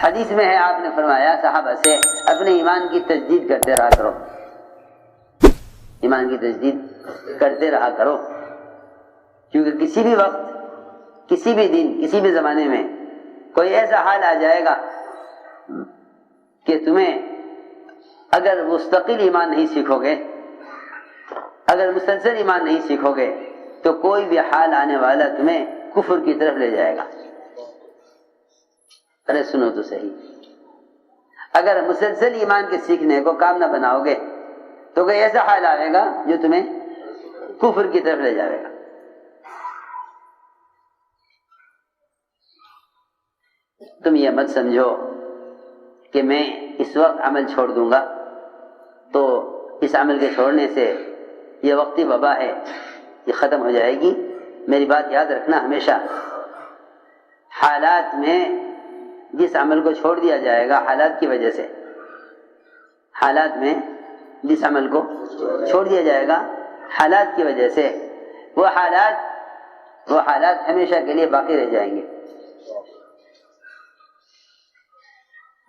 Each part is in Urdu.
حدیث میں ہے آپ نے فرمایا صحابہ سے اپنے ایمان کی تجدید کرتے رہا کرو، ایمان کی تجدید کرتے رہا کرو، کیونکہ کسی بھی وقت کسی بھی دن کسی بھی زمانے میں کوئی ایسا حال آ جائے گا کہ تمہیں اگر مستقل ایمان نہیں سیکھو گے، اگر مسلسل ایمان نہیں سیکھو گے تو کوئی بھی حال آنے والا تمہیں کفر کی طرف لے جائے گا۔ ارے سنو تو صحیح، اگر مسلسل ایمان کے سیکھنے کو کام نہ بناؤ گے تو کوئی ایسا حال آئے گا جو تمہیں کفر کی طرف لے جائے گا۔ تم یہ مت سمجھو کہ میں اس وقت عمل چھوڑ دوں گا تو اس عمل کے چھوڑنے سے یہ وقتی وبا ہے یہ ختم ہو جائے گی۔ میری بات یاد رکھنا ہمیشہ، حالات میں جس عمل کو چھوڑ دیا جائے گا حالات کی وجہ سے، حالات میں جس عمل کو چھوڑ دیا جائے گا حالات کی وجہ سے، وہ حالات ہمیشہ کے لیے باقی رہ جائیں گے،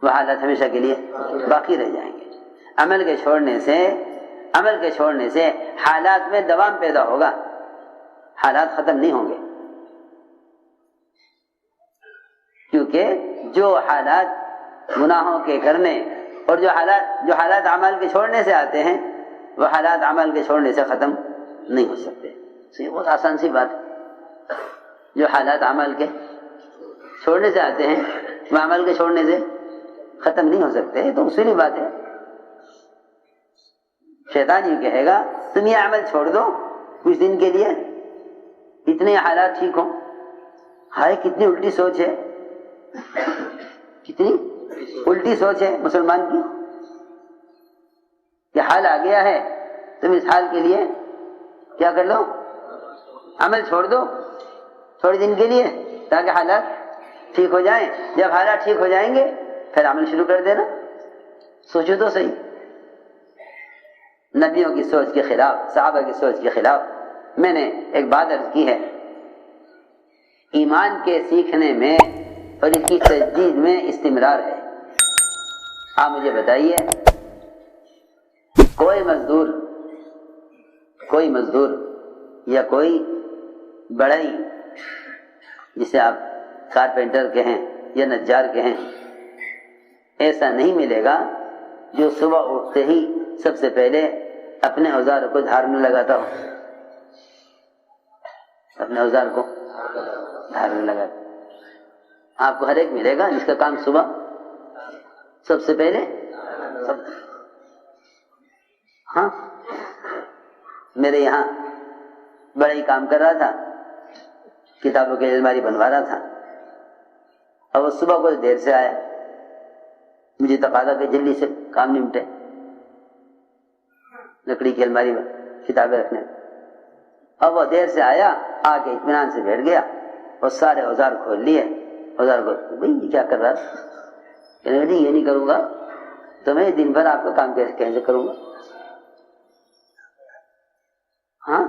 وہ حالات ہمیشہ کے لیے باقی رہ جائیں گے۔ عمل کے چھوڑنے سے حالات میں دوام پیدا ہوگا، حالات ختم نہیں ہوں گے، کیونکہ جو حالات گناہوں کے کرنے اور جو حالات عمل کے چھوڑنے سے آتے ہیں وہ حالات عمل کے چھوڑنے سے ختم نہیں ہو سکتے۔ یہ بہت آسان سی بات ہے، جو حالات عمل کے چھوڑنے سے آتے ہیں وہ عمل کے چھوڑنے سے ختم نہیں ہو سکتے، یہ تو اصولی بات ہے۔ شیطان یہ کہے گا تم یہ عمل چھوڑ دو کچھ دن کے لیے، اتنے حالات ٹھیک ہوں۔ ہائے کتنی الٹی سوچ ہے، کتنی الٹی سوچ ہے مسلمان کی، کہ حال آ گیا ہے تم اس حال کے لیے کیا کر لو، عمل چھوڑ دو تھوڑے دن کے لیے تاکہ حالات ٹھیک ہو جائیں۔ جب حالات ٹھیک ہو جائیں گے پھر عمل شروع کر دینا۔ سوچو تو صحیح، نبیوں کی سوچ کے خلاف، صحابہ کی سوچ کے خلاف۔ میں نے ایک بات عرض کی ہے، ایمان کے سیکھنے میں اور اس کی تجدید میں استمرار ہے۔ آپ مجھے بتائیے کوئی مزدور یا کوئی بڑھئی جسے آپ کارپینٹر کہیں یا نجار کہیں، ایسا نہیں ملے گا جو صبح اٹھتے ہی سب سے پہلے اپنے اوزار کو دھارنے لگاتا ہو، اپنے اوزار کو دھارنے لگاتا۔ آپ کو ہر ایک ملے گا جس کا کام صبح سب سے پہلے ہاں میرے یہاں بڑا ہی کام کر رہا تھا، کتابوں کی الماری بنوا رہا تھا، اور وہ صبح کو دیر سے آیا، مجھے تقاضا کہ جلدی سے کام نمٹے، لکڑی کی الماری میں کتابیں رکھنے، اور وہ دیر سے آیا، آ کے اطمینان سے بیٹھ گیا اور سارے اوزار کھول لیے۔ اوزار کھول بھائی یہ کیا کر رہا تھا؟ کہنے لگا یہ نہیں کروں گا تو میں دن بھر آپ کا کام کیسے کروں گا؟ ہاں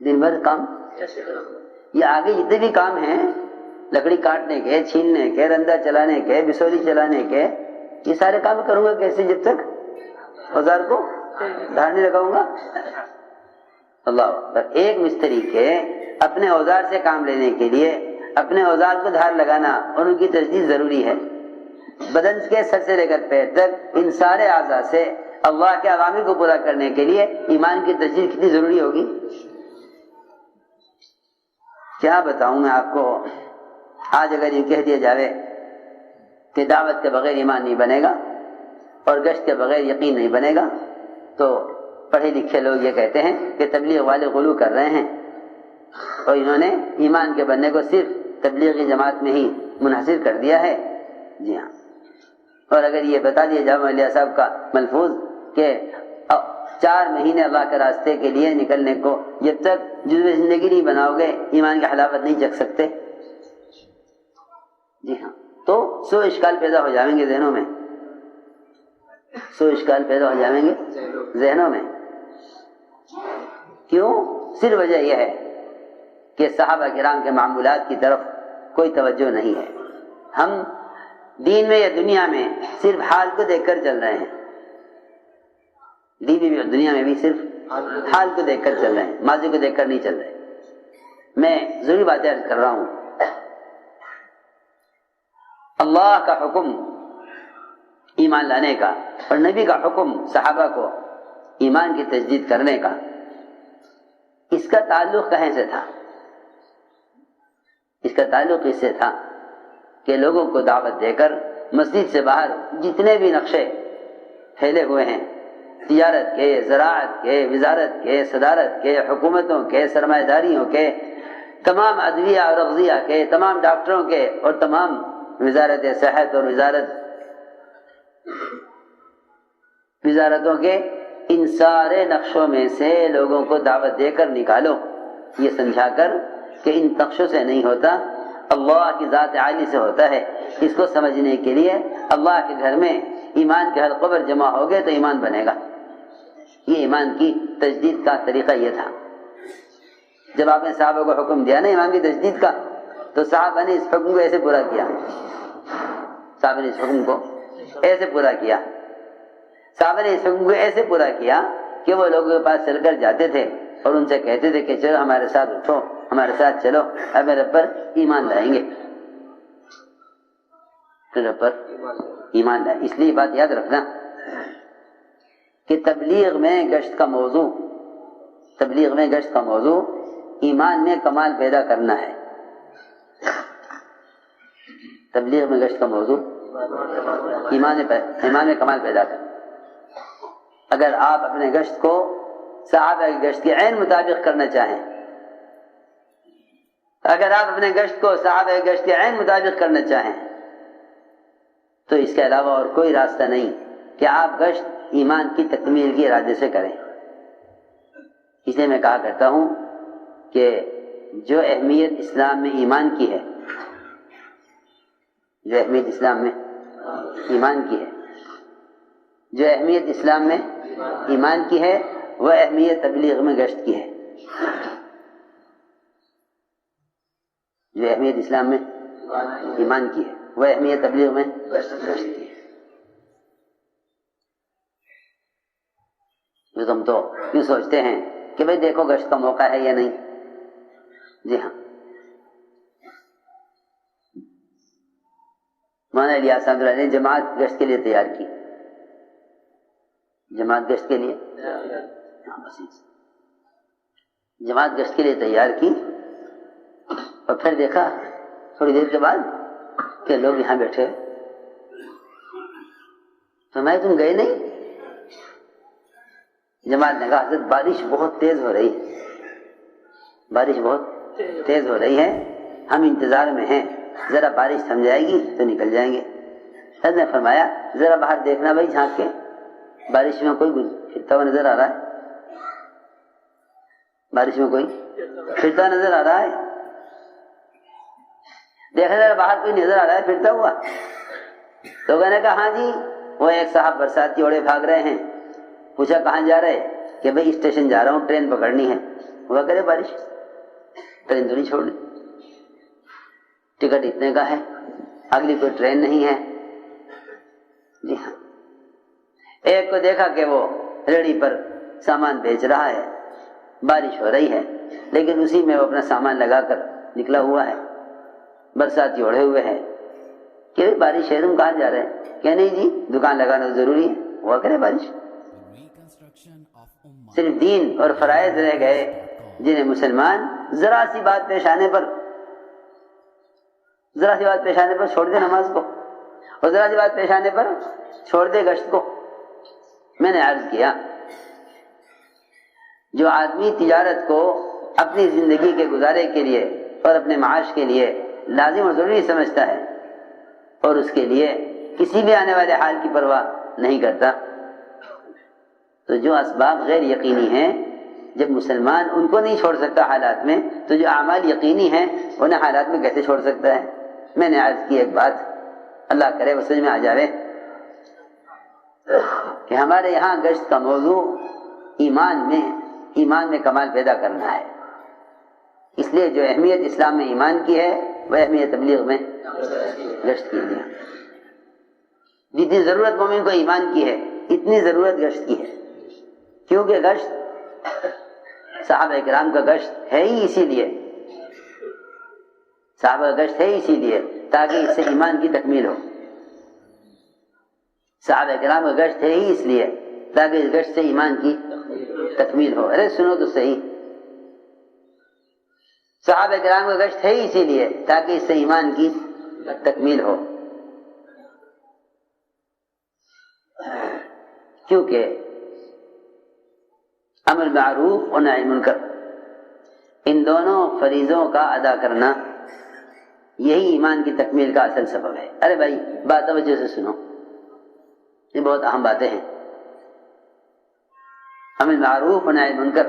دن بھر کام یہ آگے جتنے بھی کام ہیں، لکڑی کاٹنے کے، چھیلنے کے، رندا چلانے کے، بسولی چلانے کے، یہ سارے کام کروں گا کیسے جب تک اوزار کو دھارنے لگاؤں گا؟ اللہ اکبر۔ ایک مستری کے اپنے اوزار سے کام لینے کے لیے اپنے اوزار کو دھار لگانا اور ان کی تجدید ضروری ہے۔ بدن کے سر سے لے کر پیر تک ان سارے اعضاء سے اللہ کے عوامر کو پورا کرنے کے لیے ایمان کی تجدید کتنی ضروری ہوگی؟ کیا بتاؤں میں آپ کو۔ آج اگر یہ کہہ دیا جائے کہ دعوت کے بغیر ایمان نہیں بنے گا اور گشت کے بغیر یقین نہیں بنے گا تو پڑھے لکھے لوگ یہ کہتے ہیں کہ تبلیغ والے غلو کر رہے ہیں اور انہوں نے ایمان کے بننے کو صرف تبلیغی جماعت میں ہی منحصر کر دیا ہے۔ جی ہاں، اور اگر یہ بتا دیا جامعہ علیہ صاحب کا ملفوظ کہ 4 مہینے اللہ کے راستے کے لیے نکلنے کو جب تک جزو زندگی نہیں بناؤ گے ایمان کی حلاوت نہیں چکھ سکتے، جی ہاں، تو 100 اشکال پیدا ہو جائیں گے ذہنوں میں، 100 اشکال پیدا ہو جائیں گے ذہنوں میں۔ کیوں؟ صرف وجہ یہ ہے کہ صحابہ کرام کے معمولات کی طرف کوئی توجہ نہیں ہے۔ ہم دین میں یا دنیا میں صرف حال کو دیکھ کر چل رہے ہیں، دین میں بھی اور دنیا میں بھی صرف حال کو دیکھ کر چل رہے ہیں، ماضی کو دیکھ کر نہیں چل رہے۔ میں ضروری باتیں عرض کر رہا ہوں۔ اللہ کا حکم ایمان لانے کا اور نبی کا حکم صحابہ کو ایمان کی تجدید کرنے کا، اس کا تعلق کہیں سے تھا؟ اس کا تعلق اس سے تھا کہ لوگوں کو دعوت دے کر مسجد سے باہر جتنے بھی نقشے پھیلے ہوئے ہیں، تجارت کے، زراعت کے، وزارت کے، صدارت کے، حکومتوں کے، سرمایہ داریوں کے، تمام ادویہ اور اغذیہ کے، تمام ڈاکٹروں کے اور تمام وزارت صحت اور وزارتوں کے، ان سارے نقشوں میں سے لوگوں کو دعوت دے کر نکالو، یہ سمجھا کر کہ ان نقشوں سے نہیں ہوتا، اللہ کی ذات عالی سے ہوتا ہے۔ اس کو سمجھنے کے لیے اللہ کے گھر میں ایمان کے حلقوں پر جمع ہو گئے تو ایمان بنے گا۔ یہ ایمان کی تجدید کا طریقہ یہ تھا۔ جب آپ نے صحابہ کو حکم دیا نا ایمان کی تجدید کا، تو صحابہ نے اس حکم کو ایسے پورا کیا، صحابہ نے اس حکم کو ایسے پورا کیا، صحابہ نے اس حکم کو ایسے پورا کیا کہ وہ لوگوں کے پاس چل کر جاتے تھے اور ان سے کہتے تھے کہ چلو ہمارے ساتھ اٹھو، ہمارے ساتھ چلو، اب میرے پر ایمان لائیں گے، میرے پر ایمان لائیں۔ اس لیے بات یاد رکھنا کہ تبلیغ میں گشت کا موضوع ایمان میں کمال پیدا کرنا ہے۔ تبلیغ میں گشت کا موضوع ایمان میں کمال پیدا کرنا۔ اگر آپ اپنے گشت کو صحابہ کی گشت کے عین مطابق کرنا چاہیں، تو اس کے علاوہ اور کوئی راستہ نہیں کہ آپ گشت ایمان کی تکمیل کے ارادے سے کریں۔ اس لیے میں کہا کرتا ہوں کہ جو اہمیت اسلام میں ایمان کی ہے، جو اہمیت اسلام میں ایمان کی ہے، جو اہمیت اسلام میں ایمان کی ہے، وہ اہمیت تبلیغ میں گشت کی ہے۔ جو اہمیت اسلام میں ایمان کی ہے، وہ اہمیت تبلیغ میں گشت کی ہے۔ جو تم تو یوں سوچتے ہیں کہ بھئی دیکھو گشت کا موقع ہے یا نہیں، جی ہاں، مولانا الیاس احمد اللہ نے جماعت گشت کے لیے تیار کی، جماعت گشت کے لیے جماعت گشت کے لیے تیار کی، اور پھر دیکھا تھوڑی دیر کے بعد کہ لوگ یہاں بیٹھے، تو میں تم گئے نہیں؟ جماعت نے کہا حضرت بارش بہت تیز ہو رہی ہے، بارش بہت تیز ہو رہی ہے، ہم انتظار میں ہیں، ذرا بارش تھم جائے گی تو نکل جائیں گے۔ حضرت نے فرمایا ذرا باہر دیکھنا بھائی، جھانک کے، بارش میں کوئی پھرتا ہوا نظر آ رہا ہے؟ بارش میں کوئی پھرتا نظر آ رہا ہے؟ دیکھا ذرا باہر کوئی نظر آ رہا ہے پھرتا ہوا؟ لوگوں نے کہا ہاں جی، وہ ایک صاحب برسات کی اوڑے بھاگ رہے ہیں۔ پوچھا کہاں جا رہے؟ کہ بھئی اسٹیشن جا رہا ہوں، ٹرین پکڑنی ہے۔ ہوا کرے بارش، ٹرین تو نہیں چھوڑنی، ٹکٹ اتنے کا ہے، اگلی کوئی ٹرین نہیں ہے۔ جی ہاں، ایک کو دیکھا کہ وہ ریڑھی پر سامان بیچ رہا ہے، بارش ہو رہی ہے لیکن اسی میں وہ اپنا سامان لگا کر نکلا ہوا ہے، برساتی اوڑھے ہوئے ہے۔ کہ بارش ہے، تم کہاں جا رہے ہیں؟ کہ نہیں جی دکان لگانا ضروری ہے۔ ہوا کرے بارش۔ صرف دین اور فرائض رہ گئے جنہیں مسلمان ذرا سی بات پیش آنے پر چھوڑ دے نماز کو، اور ذرا سی بات پیش آنے پر چھوڑ دے گشت کو۔ میں نے عرض کیا جو آدمی تجارت کو اپنی زندگی کے گزارے کے لیے اور اپنے معاش کے لیے لازم اور ضروری سمجھتا ہے اور اس کے لیے کسی بھی آنے والے حال کی پرواہ نہیں کرتا، تو جو اسباب غیر یقینی ہیں جب مسلمان ان کو نہیں چھوڑ سکتا حالات میں، تو جو اعمال یقینی ہیں انہیں حالات میں کیسے چھوڑ سکتا ہے؟ میں نے عرض کی ایک بات، اللہ کرے وہ سمجھ میں آ جاوے، کہ ہمارے یہاں گشت کا موضوع ایمان میں کمال پیدا کرنا ہے۔ اس لیے جو اہمیت اسلام میں ایمان کی ہے وہ اہمیت تبلیغ میں گشت کی ہے۔ جتنی ضرورت مومن کو ایمان کی ہے اتنی ضرورت گشت کی ہے، کیونکہ گشت صحابہ کرام کا گشت ہے ہی اسی لیے، صحابہ کا گشت ہے ہی اسی لیے تاکہ اس سے ایمان کی تکمیل ہو، صحابہ کرام کا گشت ہے ہی اس لیے تاکہ اس گشت سے ایمان کی تکمیل ہو۔ ارے سنو تو صحیح، صحابہ کرام کا گشت ہے ہی اسی لیے تاکہ اس سے ایمان کی تکمیل ہو، کیونکہ امر معروف اور نہی منکر ان دونوں فریضوں کا ادا کرنا یہی ایمان کی تکمیل کا اصل سبب ہے۔ ارے بھائی بات توجہ سے سنو، یہ بہت اہم باتیں ہیں۔ امر معروف اور نہی منکر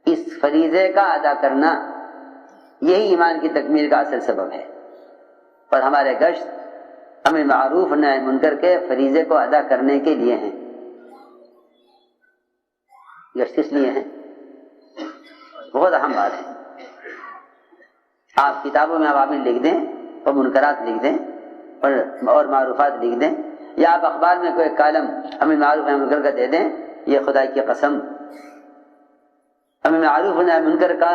اس فریضے کا ادا کرنا یہی ایمان کی تکمیل کا اصل سبب ہے، اور ہمارے گشت امر معروف اور نہی منکر کے فریضے کو ادا کرنے کے لیے ہیں۔ گشت کس لیے ہیں؟ بہت اہم بات ہے۔ آپ کتابوں میں عوامل لکھ دیں اور منکرات لکھ دیں اور معروفات لکھ دیں، یا آپ اخبار میں کوئی کالم امر معروف و نہی منکر کا دے دیں، یہ خدا کی قسم امر معروف و نہی منکر کا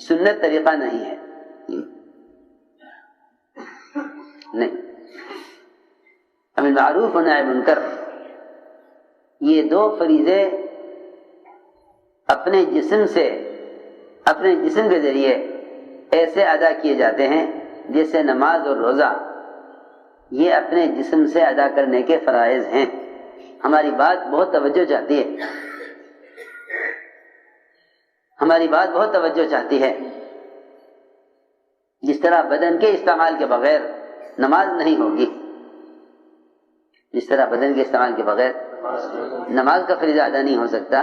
سنت طریقہ نہیں ہے، نہیں۔ امر معروف و نہی منکر یہ دو فریضے اپنے جسم کے ذریعے ایسے ادا کیے جاتے ہیں جیسے نماز اور روزہ یہ اپنے جسم سے ادا کرنے کے فرائض ہیں۔ ہماری بات بہت توجہ چاہتی ہے، ہماری بات بہت توجہ چاہتی ہے۔ جس طرح بدن کے استعمال کے بغیر نماز نہیں ہوگی، جس طرح بدن کے استعمال کے بغیر نماز کا فریضہ ادا نہیں ہو سکتا،